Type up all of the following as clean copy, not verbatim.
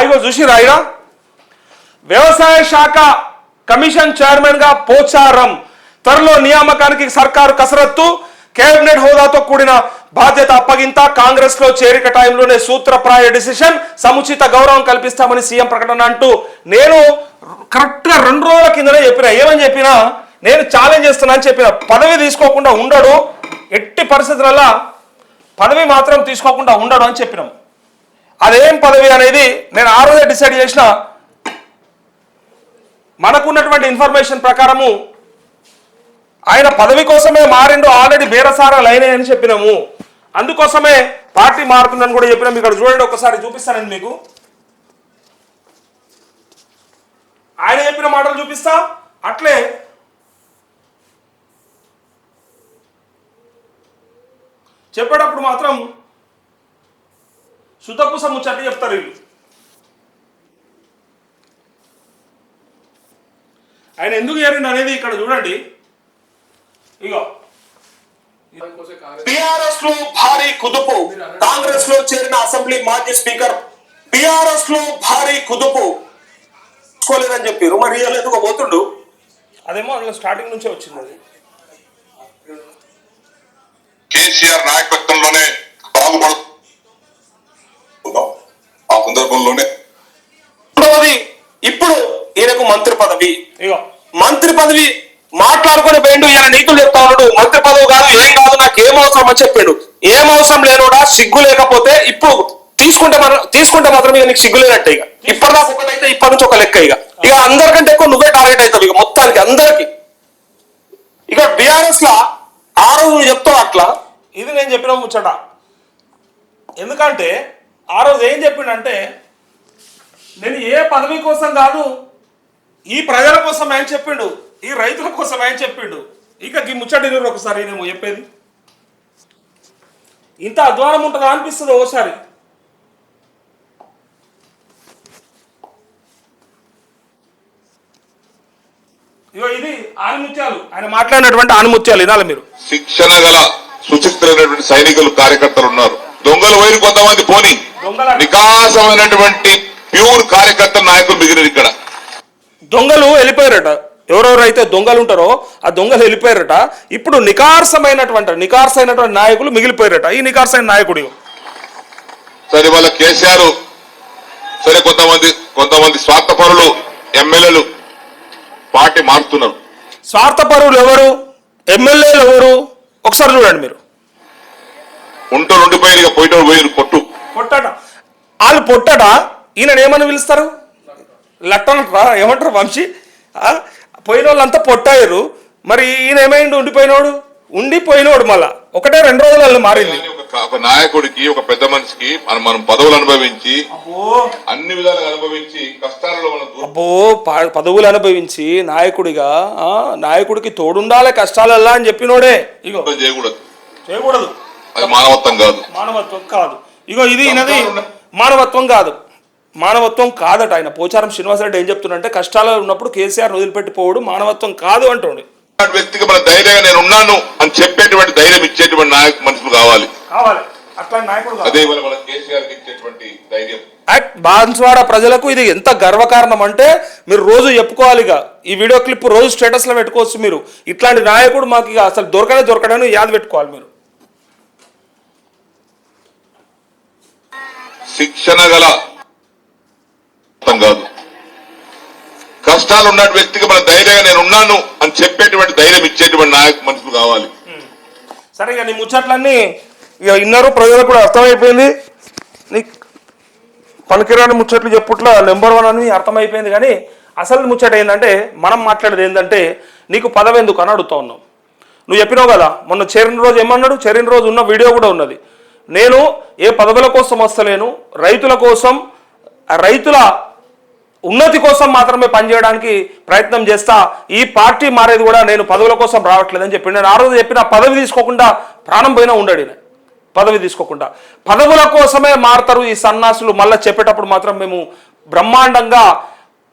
ఇగో చూసి రాయిగా వ్యవసాయ శాఖ కమిషన్ చైర్మన్ గా పోచారం త్వరలో నియామకానికి సర్కారు కసరత్తు కేబినెట్ హోదాతో కూడిన బాధ్యత అప్పగింత కాంగ్రెస్ లో చేరిక టైంలోనే సూత్రప్రాయ డిసిషన్ సముచిత గౌరవం కల్పిస్తామని సీఎం ప్రకటన అంటూ నేను కరెక్ట్ గా 2 రోజుల కిందనే చెప్పిన ఏమని చెప్పినా నేను ఛాలెంజ్ చేస్తున్నా అని చెప్పిన పదవి తీసుకోకుండా ఉండడు ఎట్టి పరిస్థితులలో పదవి మాత్రం తీసుకోకుండా ఉండడు అని చెప్పినాం అదేం పదవి అనేది నేను ఆ రోజే డిసైడ్ చేసిన మనకున్నటువంటి ఇన్ఫర్మేషన్ ప్రకారము ఆయన పదవి కోసమే మారిండు ఆల్రెడీ బేరసారాలు అయినాయని చెప్పినాము అందుకోసమే పార్టీ మారుతుందని కూడా చెప్పినాము ఇక్కడ చూడండి ఒకసారి చూపిస్తానండి మీకు ఆయన చెప్పిన మాటలు చూపిస్తా అట్లే చెప్పేటప్పుడు మాత్రం సుతపుస ముచ్చట చెప్తారు వీళ్ళు ఆయన ఎందుకు చేరిండు అనేది ఇక్కడ చూడండి ఇగో బీఆర్ఎస్ లో భారీ కుదుపు కాంగ్రెస్ లో చేరిన అసెంబ్లీ మాజీ స్పీకర్ బీఆర్ఎస్ లో భారీ కుదుపు తీసుకోలేదని చెప్పారు మరి ఎందుకు పోతుండు అదేమో అందులో స్టార్టింగ్ నుంచే వచ్చింది అది కేసీఆర్ నాయకత్వంలోనే బాగుపడుతున్నాం ఆ సందర్భంలోనే ఇప్పుడు ఈయనకు మంత్రి పదవి ఇగో మంత్రి పదవి మాట్లాడుకుని పోయిండు ఈయన నీతులు చెప్తా ఉన్నాడు మంత్రి పదవి కాదు ఏం కాదు నాకు ఏం అవసరం అని చెప్పాడు ఏం అవసరం లేనుడా సిగ్గు లేకపోతే ఇప్పుడు తీసుకుంటే మాత్రం ఇక నీకు సిగ్గు లేనట్టే ఇక ఇప్పటిదాకా ఒకటైతే ఇప్పటి నుంచి ఒక లెక్క ఇక అందరికంటే ఎక్కువ నువ్వే టార్గెట్ అవుతావు ఇక మొత్తానికి అందరికి ఇక బీఆర్ఎస్ లా ఆ రోజు నువ్వు చెప్తావు అట్లా ఇది నేను చెప్పిన ముచ్చట ఎందుకంటే ఆ రోజు ఏం చెప్పిండంటే నేను ఏ పదవి కోసం కాదు ఈ ప్రజల కోసం ఆయన చెప్పిండు ఈ రైతుల కోసం ఆయన చెప్పిండు ఇక ఈ ముచ్చట ఒకసారి నేను చెప్పేది ఇంత అధ్వానం ఉంటుందా అనిపిస్తుంది ఓసారి ఇగో ఇది ఆనిముత్యాలు ఆయన మాట్లాడినటువంటి ఆనిముత్యాలు వినాలి మీరు శిక్షణ గల సుచిత్రైనటువంటి సైనికులు కార్యకర్తలు ఉన్నారు దొంగలు వైరు కొంతమంది పోని వికాసమైనటువంటి ప్యూర్ కార్యకర్త నాయకులు మిగిలిన ఇక్కడ దొంగలు వెళ్ళిపోయారట ఎవరెవరైతే దొంగలు ఉంటారో ఆ దొంగలు వెళ్ళిపోయారట ఇప్పుడు నికార్సైనటువంటి నాయకులు మిగిలిపోయారట ఈ నికార్సైన నాయకుడు సరే వాళ్ళ కేసీఆర్ సరే కొంతమంది స్వార్థపరులు ఎమ్మెల్యేలు పార్టీ మారుతున్నారు స్వార్థపరులు ఎవరు ఎమ్మెల్యేలు ఎవరు ఒకసారి చూడండి మీరు ఉంటూ ఉండిపోయి ఇక పోయిన పోయి పొట్టట వాళ్ళు పొట్టట ఈయన ఏమని పిలుస్తారు లట్టనట్రా ఏమంటారు వంశీ పోయిన వాళ్ళంతా పొట్టాయరు మరి ఈయన ఏమైంది ఉండిపోయినోడు మళ్ళా 1-2 రోజులలో మారింది ఒక నాయకుడికి ఒక పెద్ద మనిషికి మనం పదవులు అనుభవించి అన్ని విధాలుగా అనుభవించి కష్టాలలో పదవులు అనుభవించి నాయకుడికి తోడుండాలి కష్టాలల్లా అని చెప్పినోడే ఇగో చేయకూడదు అది మానవత్వం కాదు ఇగో ఇది ఈయనది మానవత్వం కాదట ఆయన పోచారం శ్రీనివాసరెడ్డి ఏం చెప్తున్నంటే కష్టాలలో ఉన్నప్పుడు కేసీఆర్ వదిలిపెట్టిపోవడు మానవత్వం కాదు అంటుండే వ్యక్తికి మన ధైర్యంగా నేను ఉన్నాను అని చెప్పేటువంటి ధైర్యం ఇచ్చేటువంటి మనుషులు కావాలి అదే మన కేసీఆర్ ఇచ్చేటువంటి ధైర్యం బాన్స్వాడ ప్రజలకు ఇది ఎంత గర్వకారణం అంటే మీరు రోజు చెప్పుకోవాలిగా ఈ వీడియో క్లిప్ రోజు స్టేటస్ లో పెట్టుకోవచ్చు మీరు ఇట్లాంటి నాయకుడు మాకు ఇక అసలు దొరకడని యాద పెట్టుకోవాలి మీరు శిక్షణ గల కాదు కష్టాలు ఉన్న వ్యక్తికి మన ధైర్యంగా నేను ఉన్నాను అని చెప్పేటువంటి ధైర్యం ఇచ్చేటువంటి మనుషులు కావాలి సరే ఇక నీ ముచ్చట్లన్నీ ఇక ఇన్నరు ప్రజలకు కూడా అర్థమైపోయింది నీ పనికిరాని ముచ్చట్లు చెప్పుట్లా నెంబర్ 1 అని అర్థమైపోయింది కానీ అసలు ముచ్చట ఏంటంటే మనం మాట్లాడేది ఏంటంటే నీకు పదవి ఎందుకు అని అడుగుతా ఉన్నావు నువ్వు చెప్పినావు కదా మొన్న చేరిన రోజు ఏమన్నాడు చేరిన రోజు ఉన్న వీడియో కూడా ఉన్నది నేను ఏ పదవుల కోసం వస్తలేను రైతుల కోసం రైతుల ఉన్నతి కోసం మాత్రమే పనిచేయడానికి ప్రయత్నం చేస్తా ఈ పార్టీ మారేది కూడా నేను పదవుల కోసం రావట్లేదని చెప్పి నేను ఆ రోజు చెప్పిన పదవి తీసుకోకుండా ప్రాణం పోయినా ఉండడు పదవి తీసుకోకుండా పదవుల కోసమే మారుతారు ఈ సన్నాసులు మళ్ళీ చెప్పేటప్పుడు మాత్రం మేము బ్రహ్మాండంగా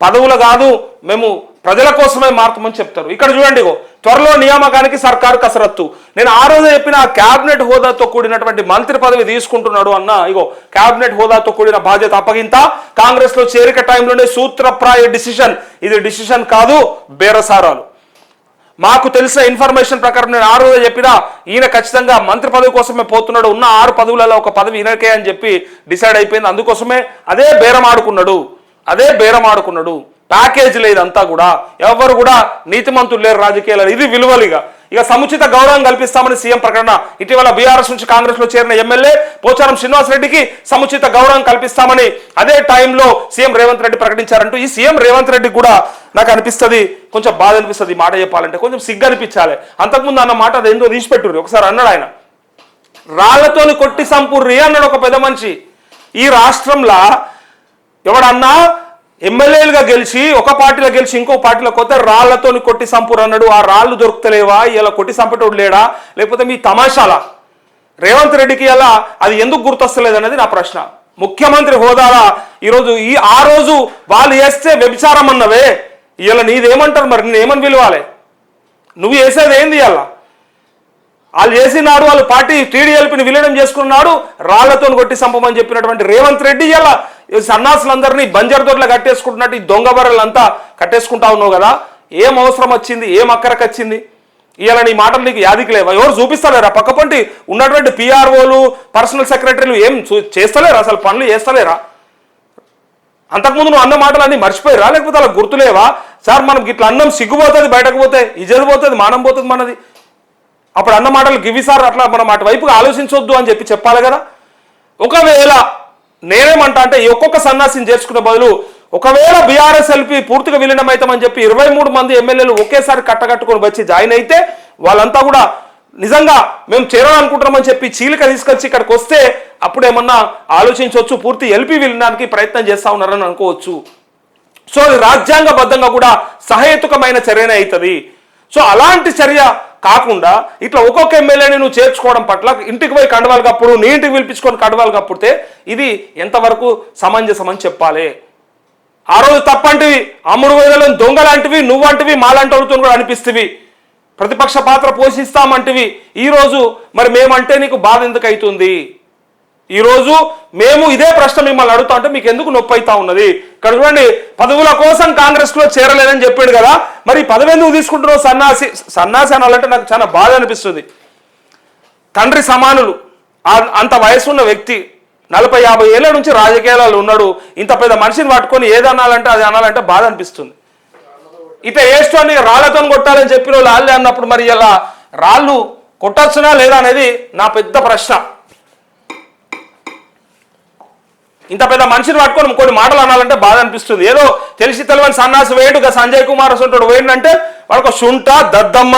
పదవులు కాదు మేము ప్రజల కోసమే మారుతామని చెప్తారు. ఇక్కడ చూడండి, త్వరలో నియామకానికి సర్కారు కసరత్తు. నేను ఆ రోజు చెప్పిన క్యాబినెట్ హోదాతో కూడినటువంటి మంత్రి పదవి తీసుకుంటున్నాడు అన్న. క్యాబినెట్ హోదాతో కూడిన బాధ్యత అప్పగింత, కాంగ్రెస్ లో చేరిక టైంలోనే సూత్రప్రాయ డిసిషన్. ఇది డిసిషన్ కాదు, బేరసారాలు. మాకు తెలిసిన ఇన్ఫర్మేషన్ ప్రకారం నేను ఆ రోజు చెప్పినా ఈయన ఖచ్చితంగా మంత్రి పదవి కోసమే పోతున్నాడు, ఉన్న 6 పదవులలో ఒక పదవి ఈయనకే అని చెప్పి డిసైడ్ అయిపోయింది. అందుకోసమే అదే బేరం ఆడుకున్నాడు. ప్యాకేజ్ లేదంతా కూడా, ఎవరు కూడా నీతిమంతులు లేరు రాజకీయాలు. ఇది విలువలుగా ఇక సముచిత గౌరవం కల్పిస్తామని సీఎం ప్రకటన. ఇటీవల బీఆర్ఎస్ నుంచి కాంగ్రెస్ లో చేరిన ఎమ్మెల్యే పోచారం శ్రీనివాస్ రెడ్డికి సముచిత గౌరవం కల్పిస్తామని అదే టైంలో సీఎం రేవంత్ రెడ్డి ప్రకటించారంటూ ఈ సీఎం రేవంత్ రెడ్డి కూడా నాకు అనిపిస్తుంది, కొంచెం బాధ అనిపిస్తుంది. ఈ మాట చెప్పాలంటే కొంచెం సిగ్గు అనిపించాలి. అంతకుముందు అన్న మాట అది ఏందో తీసిపెట్టుర్రి. ఒకసారి అన్నాడు ఆయన, రాళ్లతోని కొట్టి సంపుర్రి అన్నాడు ఒక పెద్ద మనిషి. ఈ రాష్ట్రంలో ఎవడన్నా ఎమ్మెల్యేలుగా గెలిచి ఒక పార్టీలో గెలిచి ఇంకో పార్టీలో కొత్త రాళ్లతోని కొట్టి సంపురు అన్నాడు. ఆ రాళ్లు దొరుకుతలేవా? ఇలా కొట్టి సంపటోడు లేడా? లేకపోతే మీ తమాషాలా? రేవంత్ రెడ్డికి ఇలా అది ఎందుకు గుర్తొస్తలేదు అనేది నా ప్రశ్న. ముఖ్యమంత్రి హోదాలా ఈరోజు ఆ రోజు వాళ్ళు చేస్తే వ్యభిచారం అన్నవే, ఇలా నీదేమంటారు మరి? నేనేమని పిలవాలి? నువ్వు చేసేది ఏంది? ఇలా వాళ్ళు చేసినాడు, వాళ్ళు పార్టీ టీడీఎల్పీని విలీనం చేసుకున్నాడు, రాళ్లతో కొట్టి సంపమని చెప్పినటువంటి రేవంత్ రెడ్డి ఇలా సన్నాసులందరినీ బంజర్ దొడ్ల కట్టేసుకుంటున్నట్టు ఈ దొంగ బర్రెలంతా కట్టేసుకుంటా ఉన్నావు కదా. ఏం అవసరం వచ్చింది? ఏం అక్కరకు వచ్చింది? ఇలా నీ మాటలు నీకు యాదికి లేవా? ఎవరు చూపిస్తలేరా? పక్కపంటి ఉన్నటువంటి పిఆర్ఓలు, పర్సనల్ సెక్రటరీలు ఏం చేస్తలేరా? అసలు పనులు చేస్తలేరా? అంతకుముందు నువ్వు అన్న మాటలు అన్నీ మర్చిపోయారా? లేకపోతే అలా గుర్తులేవా? సార్ మనకి ఇట్లా అన్నం సిగ్గుపోతుంది, బయటకు పోతే ఇజ్జత పోతుంది, మానం పోతుంది మనది. అప్పుడు అన్న మాటలు గివి సార్ అట్లా మనం అటువైపుగా ఆలోచించవద్దు అని చెప్పాలి కదా. ఒకవేళ నేనేమంటా అంటే ఈ ఒక్కొక్క సన్నాసిని చేర్చుకునే బదులు ఒకవేళ బీఆర్ఎస్ ఎల్పీ పూర్తిగా విలీనం అవుతామని చెప్పి 23 మంది ఎమ్మెల్యేలు ఒకేసారి కట్టకట్టుకొని వచ్చి జాయిన్ అయితే వాళ్ళంతా కూడా నిజంగా మేము చేరాలనుకుంటున్నామని చెప్పి చీలిక తీసుకొచ్చి ఇక్కడికి వస్తే అప్పుడు ఏమన్నా ఆలోచించవచ్చు, పూర్తి ఎల్పీ విలీనానికి ప్రయత్నం చేస్తా ఉన్నారని అనుకోవచ్చు. సో అది రాజ్యాంగబద్ధంగా కూడా సహేతుకమైన చర్యనే అవుతుంది. సో అలాంటి చర్య కాకుండా ఇట్లా ఒక్కొక్క ఎమ్మెల్యేని నువ్వు చేర్చుకోవడం పట్ల ఇంటికి పోయి కండవాలు కప్పుడు, నీ ఇంటికి పిలిపించుకొని కండవాలు కప్పుడితే ఇది ఎంతవరకు సమంజసం అని చెప్పాలి. ఆ రోజు తప్పంటివి, అమ్ముడు వేదలను దొంగలాంటివి, నువ్వంటివి, మాలాంటి వాళ్ళతో కూడా అనిపిస్తేవి, ప్రతిపక్ష పాత్ర పోషిస్తామంటివి. ఈరోజు మరి మేమంటే నీకు బాధ ఎందుకు అవుతుంది? ఈరోజు మేము ఇదే ప్రశ్న మిమ్మల్ని అడుగుతా ఉంటే మీకు ఎందుకు నొప్పి అవుతా ఉన్నది? ఇక్కడ చూడండి, పదవుల కోసం కాంగ్రెస్ లో చేరలేదని చెప్పాడు కదా, మరి పదవి ఎందుకు తీసుకుంటున్నావు? సన్నాసి అనాలంటే నాకు చాలా బాధ అనిపిస్తుంది. తండ్రి సమానులు, అంత వయసు ఉన్న వ్యక్తి, 40-50 ఏళ్ల నుంచి రాజకీయాలలో ఉన్నాడు. ఇంత పెద్ద మనిషిని పట్టుకొని ఏదనాలంటే అది అనాలంటే బాధ అనిపిస్తుంది. ఇట్లా వేస్తోని రాళ్లతో కొట్టాలని చెప్పిన వాళ్ళు వాళ్ళే అన్నప్పుడు మరి ఇలా రాళ్ళు కొట్టచ్చునా లేదా అనేది నా పెద్ద ప్రశ్న. ఇంత పెద్ద మనిషిని పట్టుకొని కొన్ని మాటలు అనాలంటే బాధ అనిపిస్తుంది. ఏదో తెలిసి తెలియని సన్నాసి వేడుగా సంజయ్ కుమార్ అసంటాడు వేయండి వాడికి శుంఠ, దద్దమ్మ,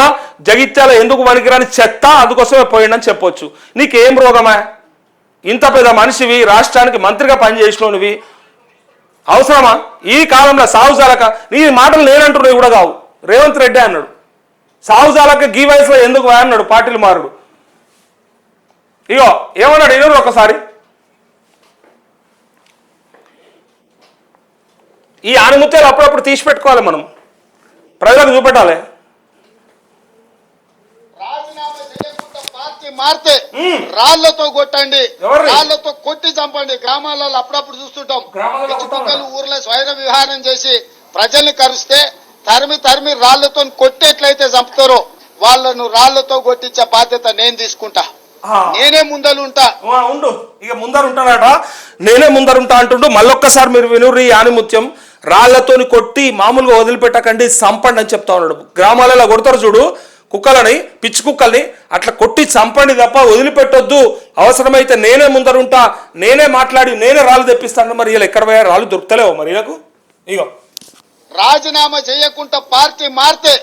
జగిత్యాల ఎందుకు పనికిరాని చెత్త, అందుకోసమే పోయిండని చెప్పొచ్చు. నీకేం రోగమా? ఇంత పెద్ద మనిషివి, రాష్ట్రానికి మంత్రిగా పనిచేసినవి అవసరమా? ఈ కాలంలో సాగుజాలక నీ మాటలు నేనంటున్నవి కూడా కావు. రేవంత్ రెడ్డి అన్నాడు సాగుజాలక గీ వయసులో ఎందుకు అన్నాడు పార్టీలు మారుడు. ఇగో ఏమన్నాడు ఈరోజు ఒకసారి, ఈ ఆనిముత్యాలు అప్పుడప్పుడు తీసి పెట్టుకోవాలి, మనం ప్రజలకు చూపెట్టాలి. రాజీనామా చేయకుండా పార్టీ మారితే రాళ్లతో కొట్టండి, రాళ్లతో కొట్టి చంపండి. గ్రామాలలో అప్పుడప్పుడు చూస్తుంటాం, పిచ్చుకుక్కలు ఊర్లో స్వైర విహారం చేసి ప్రజల్ని కరిస్తే తరిమి రాళ్లతో కొట్టేట్లయితే చంపుతారో వాళ్ళను రాళ్లతో కొట్టించే బాధ్యత నేను తీసుకుంటా. నేనే ముందరుంటా. ఉండు, ఇక ముందరుంటానట, నేనే ముందరుంటా అంటుండు. మళ్ళొక్కసారి మీరు వినుర్రి ఈ ఆనిముత్యం. రాళ్లతోని కొట్టి మామూలుగా వదిలిపెట్టకండి, చంపండి అని చెప్తా ఉన్నాడు. గ్రామాలలో కొడతారు చూడు కుక్కలని, పిచ్చి కుక్కల్ని, అట్లా కొట్టి చంపండి తప్ప వదిలిపెట్టొద్దు. అవసరమైతే నేనే ముందరుంటా, నేనే మాట్లాడి నేనే రాళ్ళు తెప్పిస్తాను. మరి ఇలా ఎక్కడ పోయా రాళ్ళు దొరుకుతలేవు మరి నాకు. ఇగో రాజీనామా చేయకుండా పార్టీ మారితే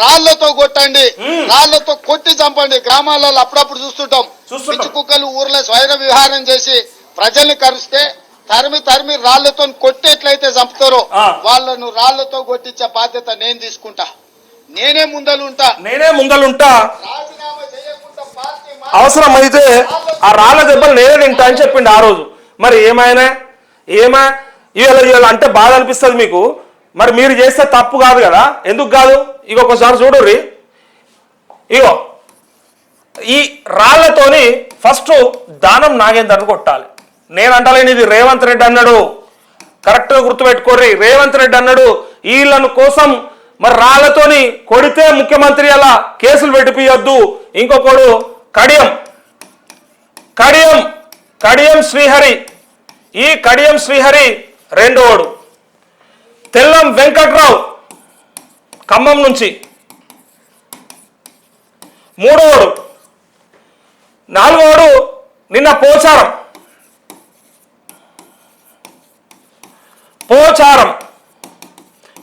రాళ్లతో కొట్టండి, రాళ్లతో కొట్టి చంపండి. గ్రామాలలో అప్పుడప్పుడు చూస్తుంటాం, పిచ్చి కుక్కలు ఊర్లో స్వైర విహారం చేసి ప్రజల్ని కరిస్తే తరిమి రాళ్లతో కొట్టేట్లయితే చంపుతారో వాళ్ళను రాళ్లతో కొట్టించే బాధ్యత నేను తీసుకుంటా. నేనే ముందలుంటా. రాజీనామా చేయకుండా పార్టీ అవసరమైతే ఆ రాళ్ల దెబ్బలు నేనే తింటా అని చెప్పిండు ఆ రోజు. మరి ఏమైనా ఇవాళ అంటే బాధ అనిపిస్తుంది మీకు. మరి మీరు చేస్తే తప్పు కాదు కదా, ఎందుకు కాదు? ఇక ఒకసారి చూడుర్రి, ఇగో ఈ రాళ్లతోని ఫస్ట్ దానం నాగేందర్ని కొట్టాలి. నేను అంటలేను, ఇది రేవంత్ రెడ్డి అన్నాడు, కరెక్ట్గా గుర్తుపెట్టుకోర్రి. రేవంత్ రెడ్డి అన్నాడు వీళ్ళను కోసం మరి రాళ్లతోని కొడితే ముఖ్యమంత్రి అలా కేసులు పెట్టిపియొద్దు. ఇంకొకడు కడియం శ్రీహరి, ఈ కడియం శ్రీహరి రెండోడు, తెల్లం వెంకట్రావు ఖమ్మం నుంచి మూడోడు, నాలుగోడు నిన్న పోచారం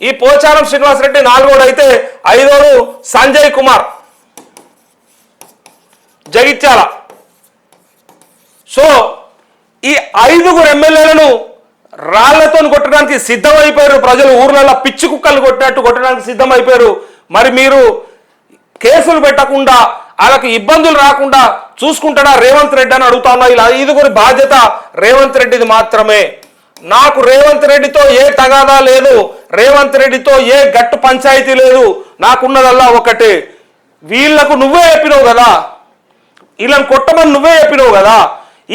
ఈ పోచారం శ్రీనివాసరెడ్డి నాలుగోడు అయితే ఐదోడు సంజయ్ కుమార్ జగిత్యాల. సో ఈ 5గురు ఎమ్మెల్యేలను రాళ్లతో కొట్టడానికి సిద్ధమైపోయారు ప్రజలు. ఊర్లలో పిచ్చి కుక్కలు కొట్టినట్టు కొట్టడానికి సిద్ధమైపోయారు. మరి మీరు కేసులు పెట్టకుండా వాళ్ళకి ఇబ్బందులు రాకుండా చూసుకుంటాడా రేవంత్ రెడ్డి అని అడుగుతా ఉన్నా. ఇలా 5గురి బాధ్యత రేవంత్ రెడ్డిది మాత్రమే. నాకు రేవంత్ రెడ్డితో ఏ తగాదా లేదు, రేవంత్ రెడ్డితో ఏ గట్టు పంచాయతీ లేదు. నాకున్నదల్లా ఒకటే, వీళ్లకు నువ్వే చెప్పినావు కదా, వీళ్ళని కొట్టమని నువ్వే చెప్పినావు కదా,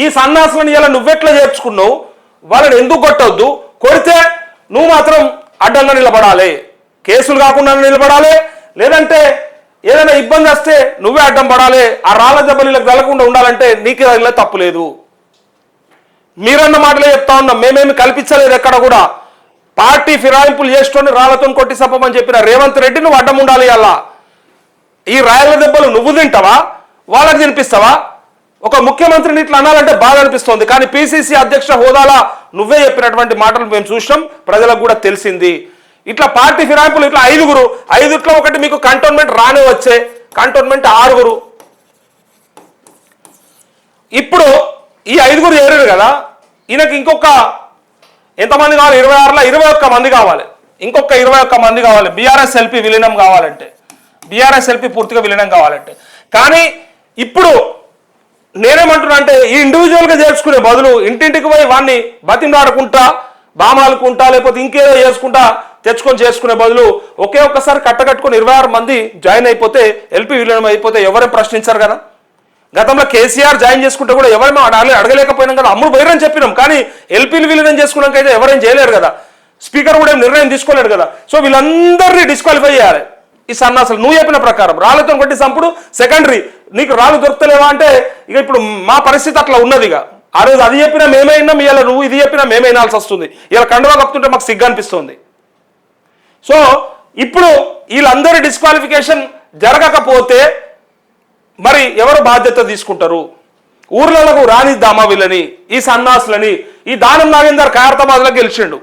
ఈ సన్నాసులను ఇలా నువ్వెట్లా చేర్చుకున్నావు, వాళ్ళని ఎందుకు కొట్టవద్దు, కొడితే నువ్వు మాత్రం అడ్డంగా నిలబడాలి, కేసులు కాకుండా నిలబడాలి, లేదంటే ఏదైనా ఇబ్బంది వస్తే నువ్వే అడ్డం పడాలి. ఆ రాళ్ళ దెబ్బలకు తగలకుండా ఉండాలంటే నీకు తగిలే తప్పు లేదు. మీరన్న మాటలే చెప్తా ఉన్నాం, మేమేమి కల్పించలేదు ఎక్కడ కూడా. పార్టీ ఫిరాయింపులు చేసుకొని రాళ్లతో కొట్టి సంపమని చెప్పిన రేవంత్ రెడ్డి నువ్వు అడ్డం ఉండాలి. అలా ఈ రాయల దెబ్బలు నువ్వు తింటావా, వాళ్ళకి తినిపిస్తావా? ఒక ముఖ్యమంత్రిని ఇట్లా అనాలంటే బాధ అనిపిస్తోంది. కానీ పిసిసి అధ్యక్ష హోదాలా నువ్వే చెప్పినటువంటి మాటలు మేము చూసాం, ప్రజలకు కూడా తెలిసింది. ఇట్లా పార్టీ ఫిరాయింపులు ఇట్లా 5గురు, 5ట్లో ఒకటి మీకు కంటోన్మెంట్ రానే వచ్చే, కంటోన్మెంట్ 6గురు. ఇప్పుడు ఈ 5గురు చేరారు కదా, ఈయనకి ఇంకొక ఎంతమంది కావాలి? 26లో 21 మంది కావాలి, ఇంకొక 21 మంది కావాలి బీఆర్ఎస్ ఎల్పీ విలీనం కావాలంటే, బీఆర్ఎస్ ఎల్పీ పూర్తిగా విలీనం కావాలంటే. కానీ ఇప్పుడు నేనేమంటున్నా అంటే ఈ ఇండివిజువల్గా చేర్చుకునే బదులు ఇంటింటికి పోయి వాడిని బతిమలాడుకుంటా, బామాలుకుంటా, లేకపోతే ఇంకేదో చేసుకుంటా చేసుకునే బదులు ఒకే ఒక్కసారి కట్టకట్టుకుని 26 మంది జాయిన్ అయిపోతే, ఎల్పీ విలీనం అయిపోతే ఎవరేం ప్రశ్నించారు కదా. గతంలో కేసీఆర్ జాయిన్ చేసుకుంటే కూడా ఎవరేమో అడగలేకపోయినాం కదా, అమ్ముడు పోయిరని చెప్పినాం. కానీ ఎల్పీలు విలీనం చేసుకున్నాకైతే ఎవరేం చేయలేరు కదా, స్పీకర్ కూడా ఏం నిర్ణయం తీసుకోలేడు కదా. సో వీళ్ళందరినీ డిస్క్వాలిఫై చేయాలి ఈ సన్నాసులు. నువ్వు చెప్పిన ప్రకారం రాళ్లతో కొట్టి చంపుడు సెకండరీ, నీకు రాళ్ళు దొరుకుతలేవా అంటే ఇక ఇప్పుడు మా పరిస్థితి అట్లా ఉన్నది. ఇక ఆ రోజు అది చెప్పినా మేమైనా, ఇవాళ నువ్వు ఇది చెప్పినా మేమే వినాల్సి వస్తుంది. ఇలా కండువా కప్పుతుంటే మాకు సిగ్గు అనిపిస్తుంది. సో ఇప్పుడు వీళ్ళందరి డిస్క్వాలిఫికేషన్ జరగకపోతే మరి ఎవరు బాధ్యత తీసుకుంటారు? ఊర్లకు రానిద్దామా వీళ్ళని, ఈ సన్నాసులని? ఈ దానం నాగేందర్ ఖైరతాబాద్లో గెలిచిండు,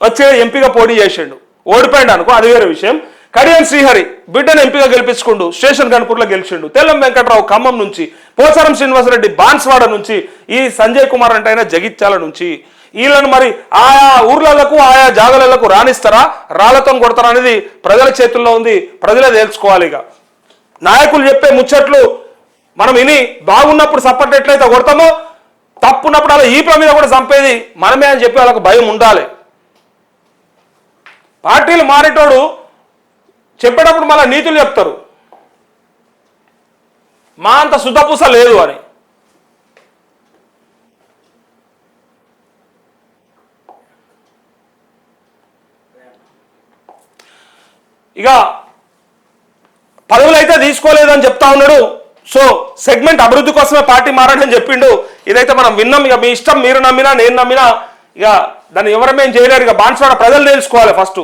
వచ్చే ఎంపీగా పోటీ చేసిండు, ఓడిపోయిండు అనుకో, అది వేరే విషయం. కడియం శ్రీహరి బిడ్డను ఎంపీగా గెలిపించుకుండు, స్టేషన్ గన్పూర్లో గెలిచిండు. తెల్లం వెంకట్రావు ఖమ్మం నుంచి, పోచారం శ్రీనివాసరెడ్డి బాన్స్వాడ నుంచి, ఈ సంజయ్ కుమార్ అంటే ఆయన జగిత్యాల నుంచి. వీళ్ళను మరి ఆయా ఊర్లకు ఆయా జాగాలకు రాణిస్తారా, రాళ్లతో కొడతారా అనేది ప్రజల చేతుల్లో ఉంది, ప్రజలే తేల్చుకోవాలి. ఇక నాయకులు చెప్పే ముచ్చట్లు మనం విని బాగున్నప్పుడు సపోర్ట్ ఎట్లయితే కొడతామో, తప్పున్నప్పుడు అలా ఈప మీద కూడా చంపేది మనమే అని చెప్పి వాళ్ళకు భయం ఉండాలి. పార్టీలు మారేటోడు చెప్పేటప్పుడు మళ్ళీ నీతులు చెప్తారు, మా అంత సుధపూస లేదు అని. ఇక పదవులు అయితే తీసుకోలేదని చెప్తా ఉన్నాడు. సో సెగ్మెంట్ అభివృద్ధి కోసమే పార్టీ మారాడని చెప్పిండు. ఇదైతే మనం విన్నాం. ఇక మీ ఇష్టం, మీరు నమ్మినా నేను నమ్మినా ఇక దాన్ని ఎవరమేం చేయలేరు. ఇక బాన్స్వాడ ప్రజలు తెలుసుకోవాలి ఫస్ట్.